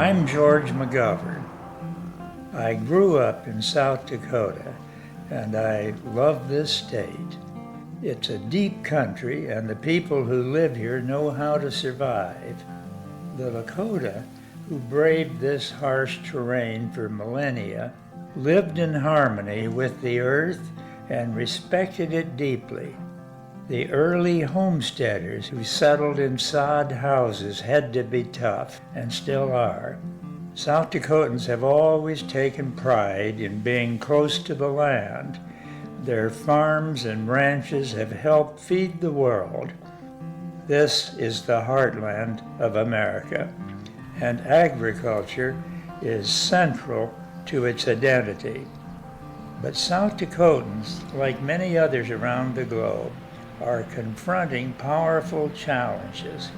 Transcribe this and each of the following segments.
I'm George McGovern. I grew up in South Dakota, and I love this state. It's a deep country, and the people who live here know how to survive. The Lakota, who braved this harsh terrain for millennia, lived in harmony with the earth and respected it deeply. The early homesteaders who settled in sod houses had to be tough, and still are. South Dakotans have always taken pride in being close to the land. Their farms and ranches have helped feed the world. This is the heartland of America, and agriculture is central to its identity. But South Dakotans, like many others around the globe, are confronting powerful challenges.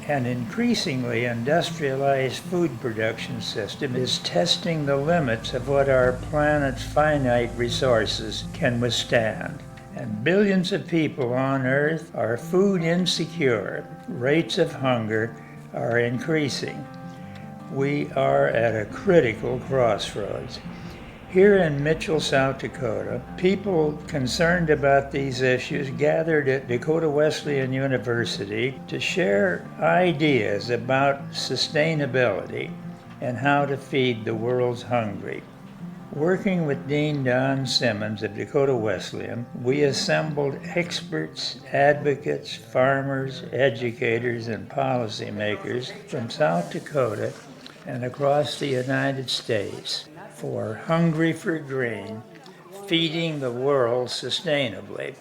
An increasingly industrialized food production system is testing the limits of what our planet's finite resources can withstand. And billions of people on Earth are food insecure. Rates of hunger are increasing. We are at a critical crossroads. Here in Mitchell, South Dakota, people concerned about these issues gathered at Dakota Wesleyan University to share ideas about sustainability and how to feed the world's hungry. Working with Dean Don Simmons of Dakota Wesleyan, we assembled experts, advocates, farmers, educators, and policymakers from South Dakota and across the United States for Hungry for Green, feeding the world sustainably.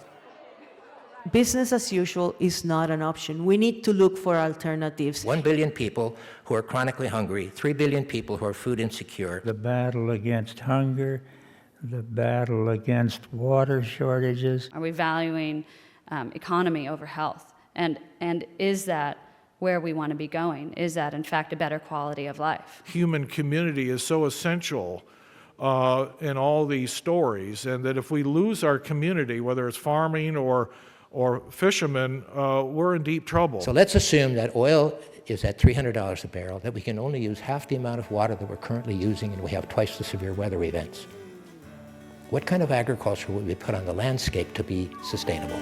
Business as usual is not an option. We need to look for alternatives. 1 billion people who are chronically hungry, 3 billion people who are food insecure. The battle against hunger, the battle against water shortages. Are we valuing economy over health? And is that where we want to be going? Is that, in fact, a better quality of life? Human community is so essential in all these stories, and that if we lose our community, whether it's farming or fishermen, we're in deep trouble. So let's assume that oil is at $300 a barrel, that we can only use half the amount of water that we're currently using, and we have twice the severe weather events. What kind of agriculture would we put on the landscape to be sustainable?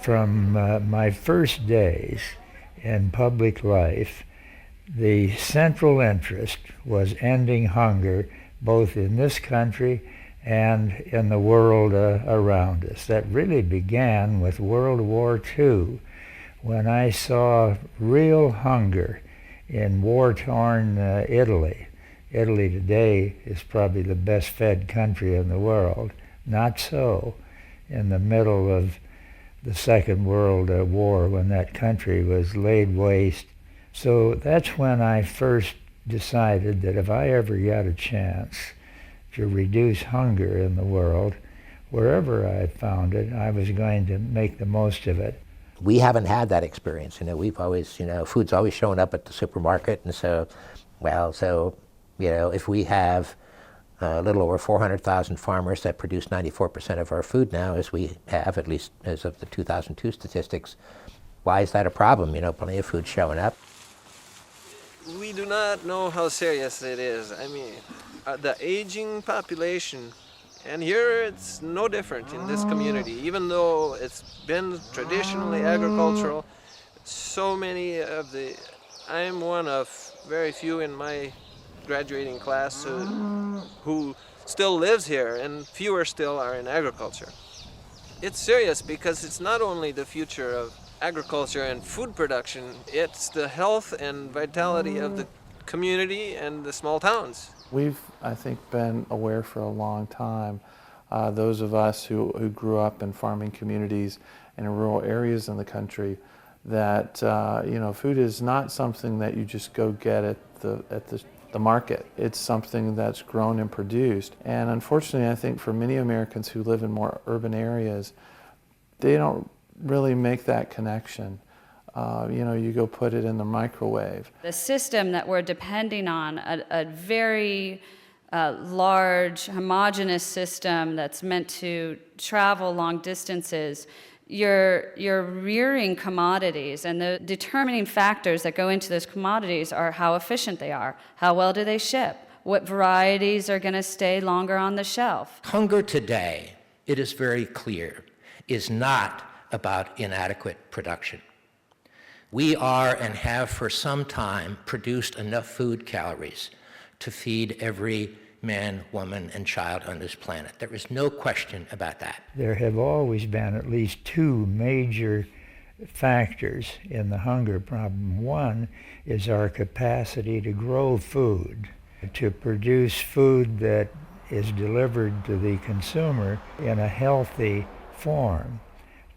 From my first days in public life, the central interest was ending hunger both in this country and in the world around us. That really began with World War II, when I saw real hunger in war-torn Italy. Italy today is probably the best fed country in the world. Not so in the middle of the Second World War, when that country was laid waste. So that's when I first decided that if I ever got a chance to reduce hunger in the world, wherever I found it, I was going to make the most of it. We haven't had that experience. We've always, food's always showing up at the supermarket, and so, if we have a little over 400,000 farmers that produce 94% of our food now, as we have, at least as of the 2002 statistics, why is that a problem? Plenty of food showing up. We do not know how serious it is. The aging population, and here it's no different in this community, even though it's been traditionally agricultural. So many I'm one of very few in my graduating class who still lives here, and fewer still are in agriculture. It's serious because it's not only the future of agriculture and food production, it's the health and vitality of the community and the small towns. We've, I think, been aware for a long time, those of us who grew up in farming communities and in rural areas in the country, that food is not something that you just go get at the market. It's something that's grown and produced. And unfortunately, I think for many Americans who live in more urban areas, they don't really make that connection. You go put it in the microwave. The system that we're depending on, a very large, homogeneous system that's meant to travel long distances, you're rearing commodities, and the determining factors that go into those commodities are how efficient they are, how well do they ship, what varieties are going to stay longer on the shelf. Hunger today, it is very clear, is not about inadequate production. We are and have for some time produced enough food calories to feed every man, woman, and child on this planet. There is no question about that. There have always been at least two major factors in the hunger problem. One is our capacity to grow food, to produce food that is delivered to the consumer in a healthy form,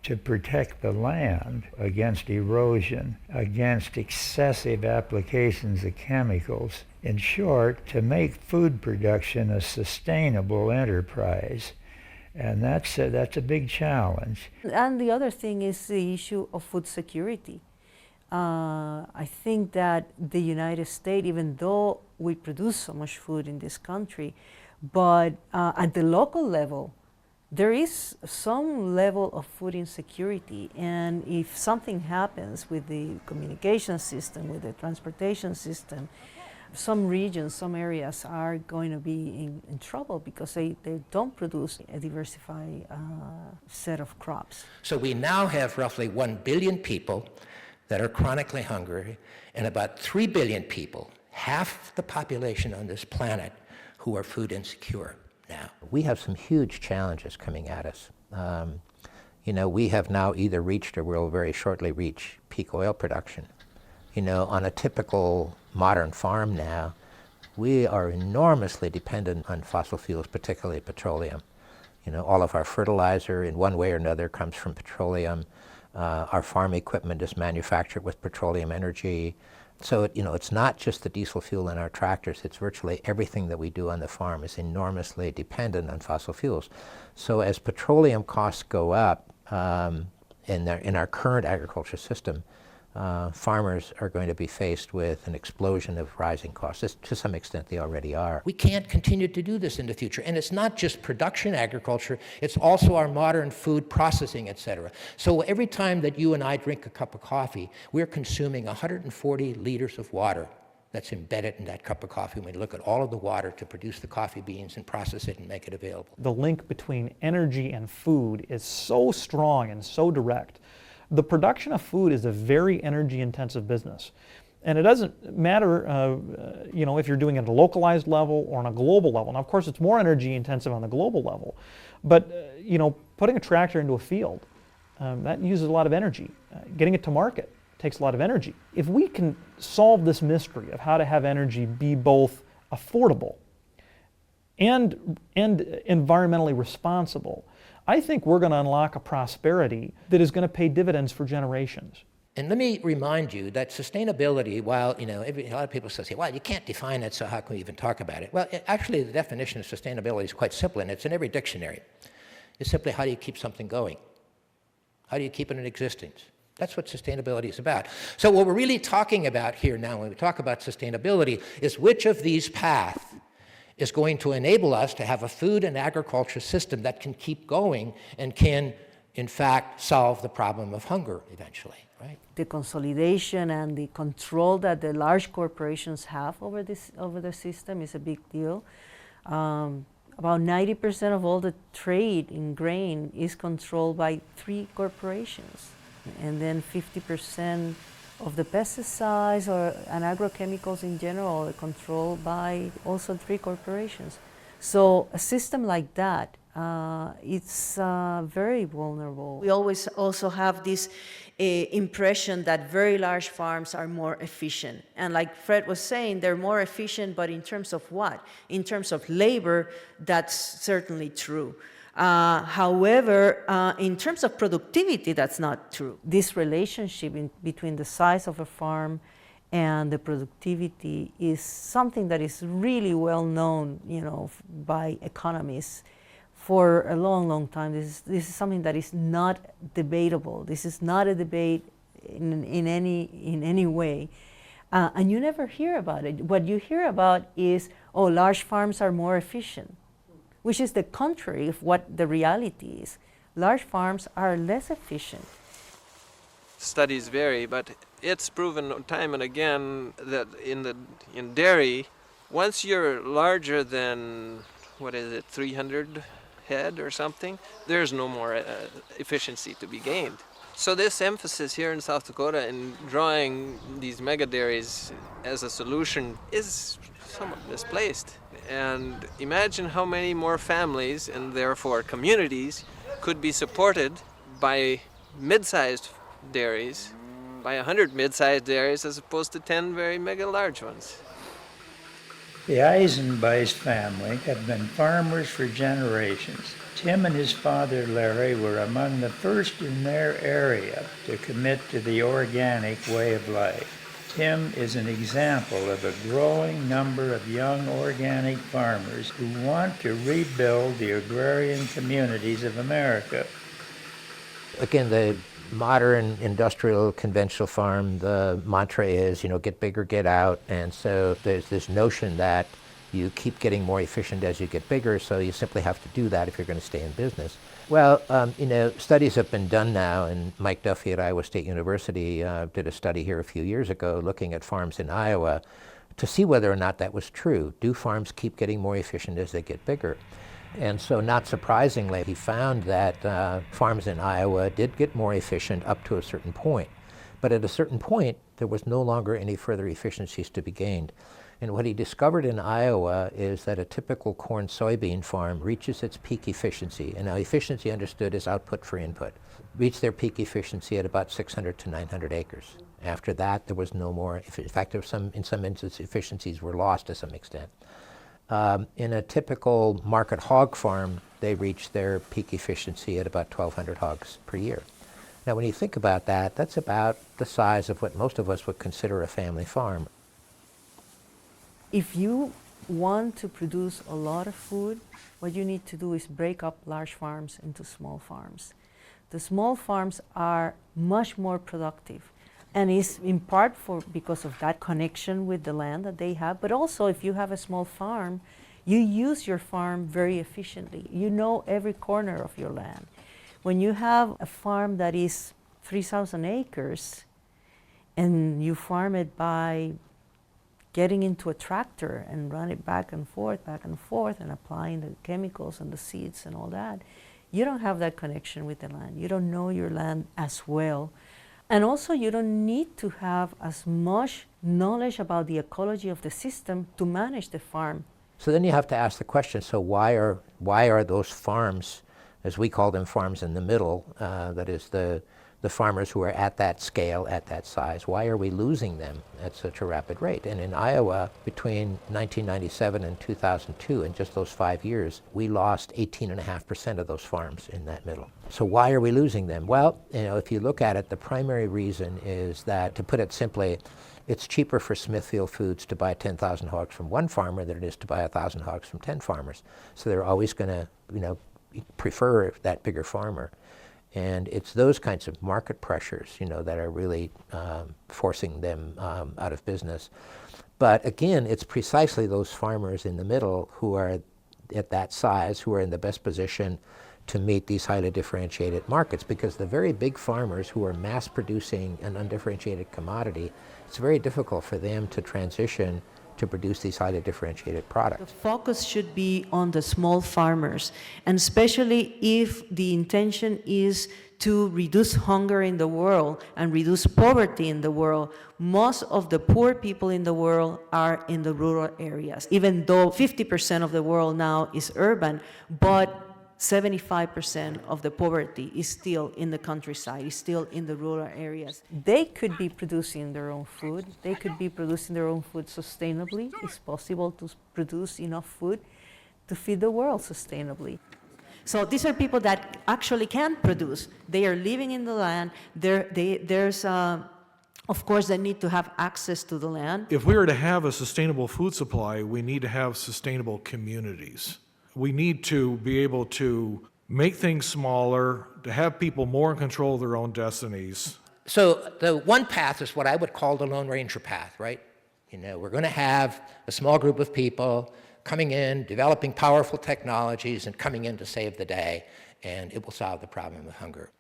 to protect the land against erosion, against excessive applications of chemicals. In short, to make food production a sustainable enterprise. And that's a big challenge. And the other thing is the issue of food security. I think that the United States, even though we produce so much food in this country, but at the local level, there is some level of food insecurity, and if something happens with the communication system, with the transportation system, some regions, some areas are going to be in trouble because they don't produce a diversified set of crops. So we now have roughly 1 billion people that are chronically hungry, and about 3 billion people, half the population on this planet, who are food insecure. Now, we have some huge challenges coming at us. We have now either reached or will very shortly reach peak oil production. On a typical modern farm now, we are enormously dependent on fossil fuels, particularly petroleum. All of our fertilizer in one way or another comes from petroleum. Our farm equipment is manufactured with petroleum energy. So, it's not just the diesel fuel in our tractors, it's virtually everything that we do on the farm is enormously dependent on fossil fuels. So as petroleum costs go up in our current agriculture system, farmers are going to be faced with an explosion of rising costs. To some extent, they already are. We can't continue to do this in the future. And it's not just production agriculture, it's also our modern food processing, et cetera. So every time that you and I drink a cup of coffee, we're consuming 140 liters of water that's embedded in that cup of coffee when we look at all of the water to produce the coffee beans and process it and make it available. The link between energy and food is so strong and so direct. The production of food is a very energy-intensive business. And it doesn't matter if you're doing it at a localized level or on a global level. Now, of course, it's more energy-intensive on the global level. But, putting a tractor into a field, that uses a lot of energy. Getting it to market takes a lot of energy. If we can solve this mystery of how to have energy be both affordable and environmentally responsible, I think we're going to unlock a prosperity that is going to pay dividends for generations. And let me remind you that sustainability, while a lot of people say, well, you can't define it, so how can we even talk about it? Well, actually, the definition of sustainability is quite simple, and it's in every dictionary. It's simply how do you keep something going? How do you keep it in existence? That's what sustainability is about. So what we're really talking about here now when we talk about sustainability is which of these paths is going to enable us to have a food and agriculture system that can keep going and can, in fact, solve the problem of hunger eventually, right? The consolidation and the control that the large corporations have over the system is a big deal. About 90% of all the trade in grain is controlled by 3 corporations. And then 50% of the pesticides and agrochemicals in general are controlled by also 3 corporations. So a system like that it's very vulnerable. We always also have this impression that very large farms are more efficient. And like Fred was saying, they're more efficient, but in terms of what? In terms of labor, that's certainly true. However, in terms of productivity, that's not true. This relationship between the size of a farm and the productivity is something that is really well known, by economists for a long, long time. This is something that is not debatable. This is not a debate in any way. And you never hear about it. What you hear about is, large farms are more efficient, which is the contrary of what the reality is. Large farms are less efficient. Studies vary, but it's proven time and again that in dairy, once you're larger than 300 head or something, there's no more efficiency to be gained. So this emphasis here in South Dakota in drawing these mega dairies as a solution is somewhat misplaced. And imagine how many more families and therefore communities could be supported by mid-sized dairies, by 100 mid-sized dairies as opposed to 10 very mega large ones. The Eisenbeis family had been farmers for generations. Tim and his father Larry were among the first in their area to commit to the organic way of life. Tim is an example of a growing number of young organic farmers who want to rebuild the agrarian communities of America. Again, the modern industrial conventional farm, the mantra is, get bigger, get out. And so there's this notion that you keep getting more efficient as you get bigger, so you simply have to do that if you're going to stay in business. Well, studies have been done now, and Mike Duffy at Iowa State University did a study here a few years ago looking at farms in Iowa to see whether or not that was true. Do farms keep getting more efficient as they get bigger? And so, not surprisingly, he found that farms in Iowa did get more efficient up to a certain point. But at a certain point, there was no longer any further efficiencies to be gained. And what he discovered in Iowa is that a typical corn-soybean farm reaches its peak efficiency, and now efficiency understood as output for input, reached their peak efficiency at about 600 to 900 acres. After that, there was no more. In fact, in some instances, efficiencies were lost to some extent. In a typical market hog farm, they reach their peak efficiency at about 1,200 hogs per year. Now, when you think about that, that's about the size of what most of us would consider a family farm. If you want to produce a lot of food, what you need to do is break up large farms into small farms. The small farms are much more productive, and it's in part because of that connection with the land that they have, but also if you have a small farm, you use your farm very efficiently. You know every corner of your land. When you have a farm that is 3,000 acres and you farm it by getting into a tractor and run it back and forth, and applying the chemicals and the seeds and all that, you don't have that connection with the land. You don't know your land as well. And also, you don't need to have as much knowledge about the ecology of the system to manage the farm. So then you have to ask the question, so why are those farms, as we call them, farms in the middle, that is the farmers who are at that scale, at that size, why are we losing them at such a rapid rate? And in Iowa, between 1997 and 2002, in just those 5 years, we lost 18.5% of those farms in that middle. So why are we losing them? Well, if you look at it, the primary reason is that, to put it simply, it's cheaper for Smithfield Foods to buy 10,000 hogs from one farmer than it is to buy 1,000 hogs from 10 farmers. So they're always going to, prefer that bigger farmer. And it's those kinds of market pressures, that are really forcing them out of business. But again, it's precisely those farmers in the middle who are at that size who are in the best position to meet these highly differentiated markets, because the very big farmers who are mass producing an undifferentiated commodity, it's very difficult for them to transition to produce these highly differentiated products. The focus should be on the small farmers, and especially if the intention is to reduce hunger in the world and reduce poverty in the world. Most of the poor people in the world are in the rural areas, even though 50% of the world now is urban, but 75% of the poverty is still in the countryside, is still in the rural areas. They could be producing their own food. They could be producing their own food sustainably. It's possible to produce enough food to feed the world sustainably. So these are people that actually can produce. They are living in the land. Of course, they need to have access to the land. If we are to have a sustainable food supply, we need to have sustainable communities. We need to be able to make things smaller, to have people more in control of their own destinies. So the one path is what I would call the Lone Ranger path, right? We're going to have a small group of people coming in, developing powerful technologies, and coming in to save the day, and it will solve the problem of hunger.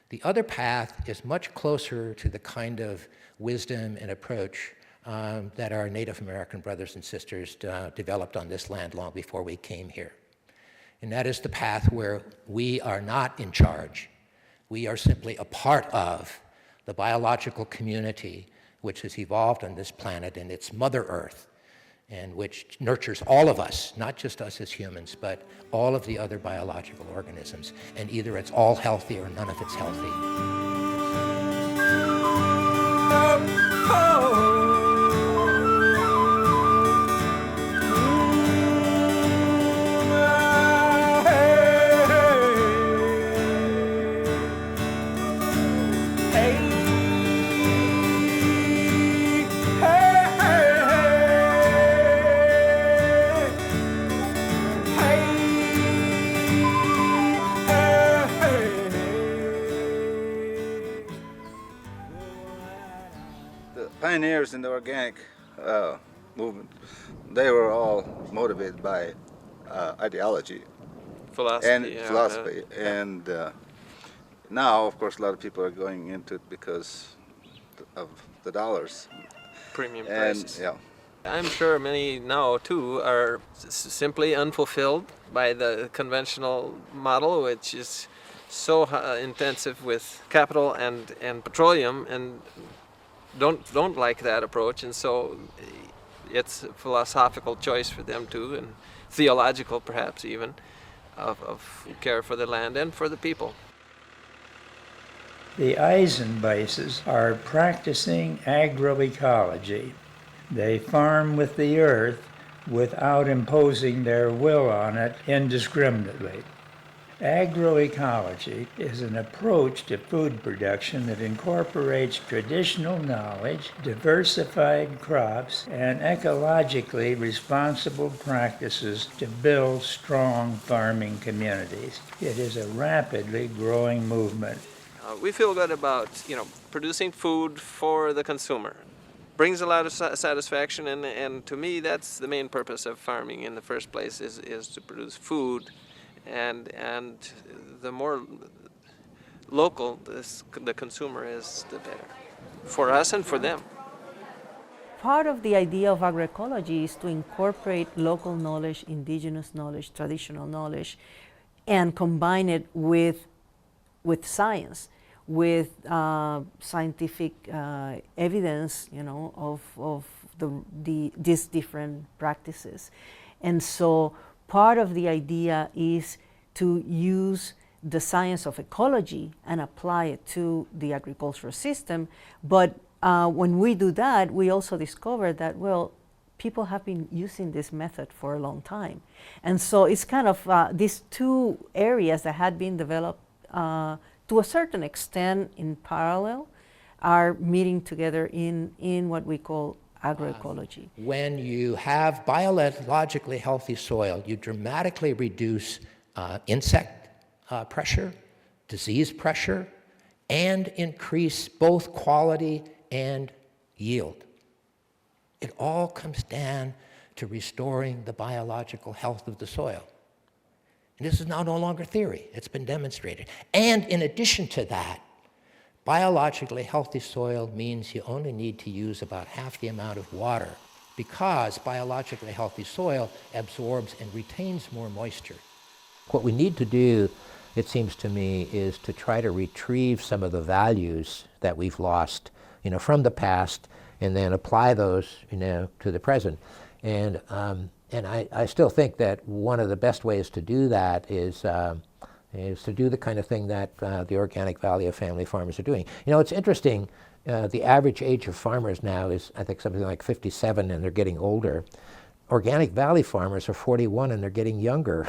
The other path is much closer to the kind of wisdom and approach that our Native American brothers and sisters developed on this land long before we came here. And that is the path where we are not in charge. We are simply a part of the biological community which has evolved on this planet, and it's Mother Earth, and which nurtures all of us, not just us as humans, but all of the other biological organisms. And either it's all healthy or none of it's healthy. Pioneers in the organic movement, they were all motivated by ideology Philosophy. and Yeah, philosophy. And now, of course, a lot of people are going into it because of the dollars. Premium And prices. yeah, I'm sure many now, too, are simply unfulfilled by the conventional model, which is so intensive with capital and petroleum, and don't like that approach. And so it's a philosophical choice for them, too, and theological perhaps even, of care for the land and for the people. The Eisenbeises are practicing agroecology. They farm with the earth without imposing their will on it indiscriminately. Agroecology is an approach to food production that incorporates traditional knowledge, diversified crops, and ecologically responsible practices to build strong farming communities. It is a rapidly growing movement. We feel good about, producing food for the consumer. Brings a lot of satisfaction, and to me, that's the main purpose of farming in the first place, is to produce food, and the more local the consumer is, the better, for us and for them. Part of the idea of agroecology is to incorporate local knowledge, indigenous knowledge, traditional knowledge, and combine it with science, with scientific evidence, of these different practices. And so part of the idea is to use the science of ecology and apply it to the agricultural system. But when we do that, we also discover that, people have been using this method for a long time. And so it's kind of these two areas that had been developed to a certain extent in parallel are meeting together in what we call agroecology. When you have biologically healthy soil, you dramatically reduce insect pressure, disease pressure, and increase both quality and yield. It all comes down to restoring the biological health of the soil. And this is now no longer theory, it's been demonstrated. And in addition to that, biologically healthy soil means you only need to use about half the amount of water, because biologically healthy soil absorbs and retains more moisture. What we need to do, it seems to me, is to try to retrieve some of the values that we've lost, from the past, and then apply those, to the present. And And I still think that one of the best ways to do that is to do the kind of thing that the Organic Valley of family farmers are doing. You know, it's interesting, the average age of farmers now is, I think, something like 57, and they're getting older. Organic Valley farmers are 41, and they're getting younger.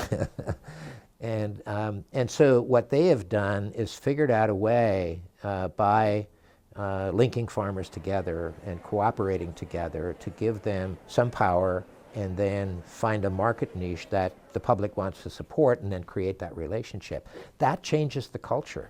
And so what they have done is figured out a way by linking farmers together and cooperating together to give them some power and then find a market niche that the public wants to support and then create that relationship. That changes the culture.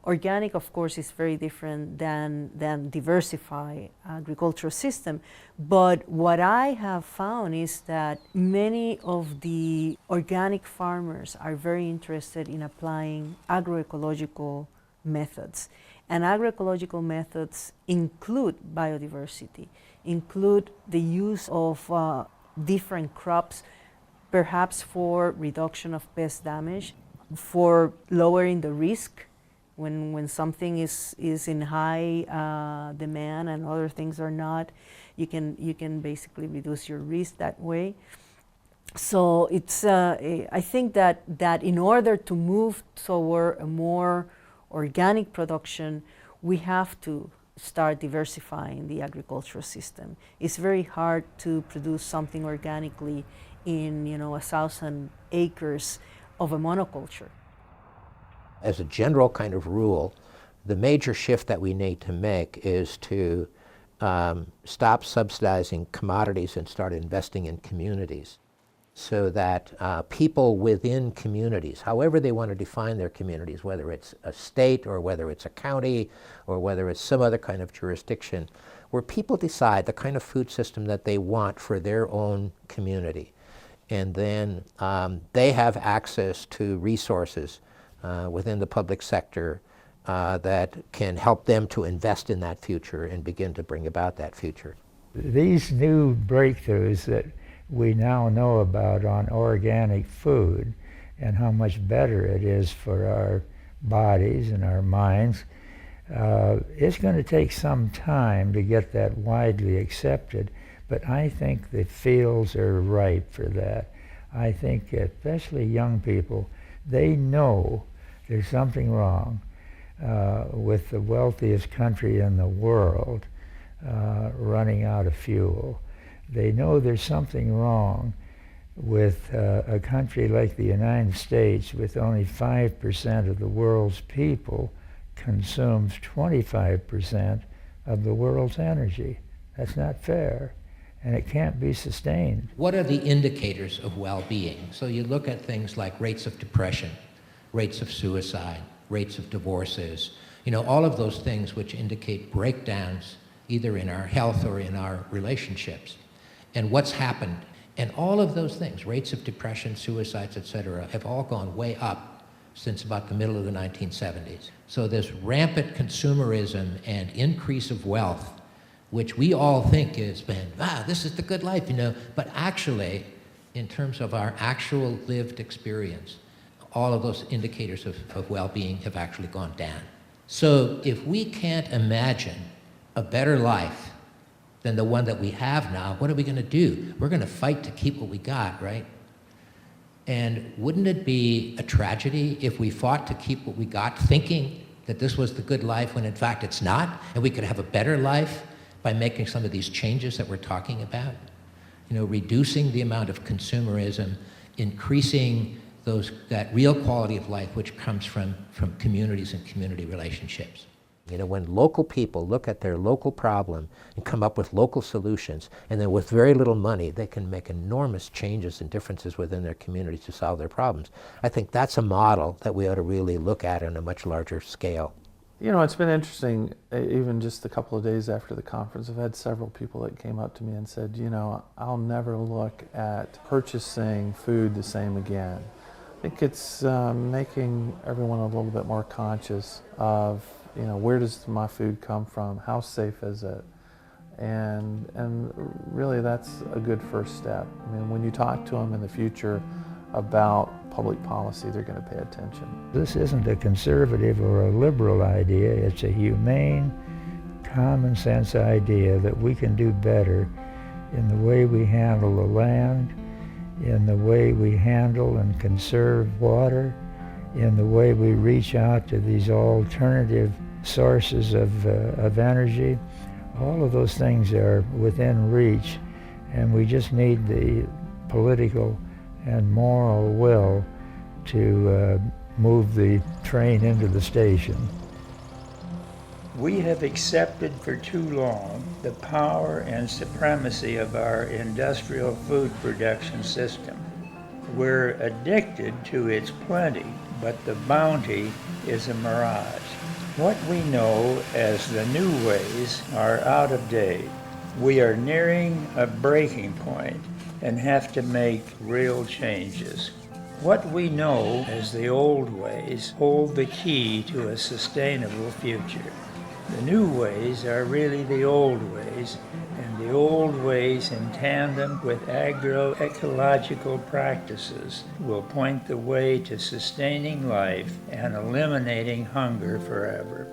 Organic, of course, is very different than diversified agricultural system. But what I have found is that many of the organic farmers are very interested in applying agroecological methods. And agroecological methods include biodiversity, include the use of different crops, perhaps for reduction of pest damage, for lowering the risk when something is in high demand and other things are not. You can basically reduce your risk that way. So it's I think that in order to move toward a more organic production, we have to start diversifying the agricultural system. It's very hard to produce something organically in 1,000 acres of a monoculture. As a general kind of rule, the major shift that we need to make is to stop subsidizing commodities and start investing in communities, so that people within communities, however they want to define their communities, whether it's a state or whether it's a county or whether it's some other kind of jurisdiction, where people decide the kind of food system that they want for their own community. And then they have access to resources within the public sector that can help them to invest in that future and begin to bring about that future. These new breakthroughs that we now know about on organic food and how much better it is for our bodies and our minds, it's going to take some time to get that widely accepted, but I think the fields are ripe for that. I think especially young people, they know there's something wrong with the wealthiest country in the world running out of fuel. They know there's something wrong with a country like the United States, with only 5% of the world's people consumes 25% of the world's energy. That's not fair, and it can't be sustained. What are the indicators of well-being? So you look at things like rates of depression, rates of suicide, rates of divorces, all of those things which indicate breakdowns either in our health or in our relationships. And what's happened. And all of those things, rates of depression, suicides, et cetera, have all gone way up since about the middle of the 1970s. So this rampant consumerism and increase of wealth, which we all think has been, this is the good life, but actually, in terms of our actual lived experience, all of those indicators of well-being have actually gone down. So if we can't imagine a better life than the one that we have now, what are we going to do? We're going to fight to keep what we got, right? And wouldn't it be a tragedy if we fought to keep what we got, thinking that this was the good life when in fact it's not, and we could have a better life by making some of these changes that we're talking about? Reducing the amount of consumerism, increasing that real quality of life which comes from communities and community relationships. When local people look at their local problem and come up with local solutions, and then with very little money, they can make enormous changes and differences within their communities to solve their problems. I think that's a model that we ought to really look at on a much larger scale. It's been interesting, even just a couple of days after the conference, I've had several people that came up to me and said, I'll never look at purchasing food the same again. I think it's making everyone a little bit more conscious of where does my food come from? How safe is it? And really that's a good first step. I mean, when you talk to them in the future about public policy, they're going to pay attention. This isn't a conservative or a liberal idea. It's a humane, common sense idea that we can do better in the way we handle the land in the way we handle and conserve water, in the way we reach out to these alternative sources of energy. All of those things are within reach, and we just need the political and moral will to move the train into the station. We have accepted for too long the power and supremacy of our industrial food production system. We're addicted to its plenty, but the bounty is a mirage. What we know as the new ways are out of date. We are nearing a breaking point and have to make real changes. What we know as the old ways hold the key to a sustainable future. The new ways are really the old ways, and the old ways in tandem with agroecological practices will point the way to sustaining life and eliminating hunger forever.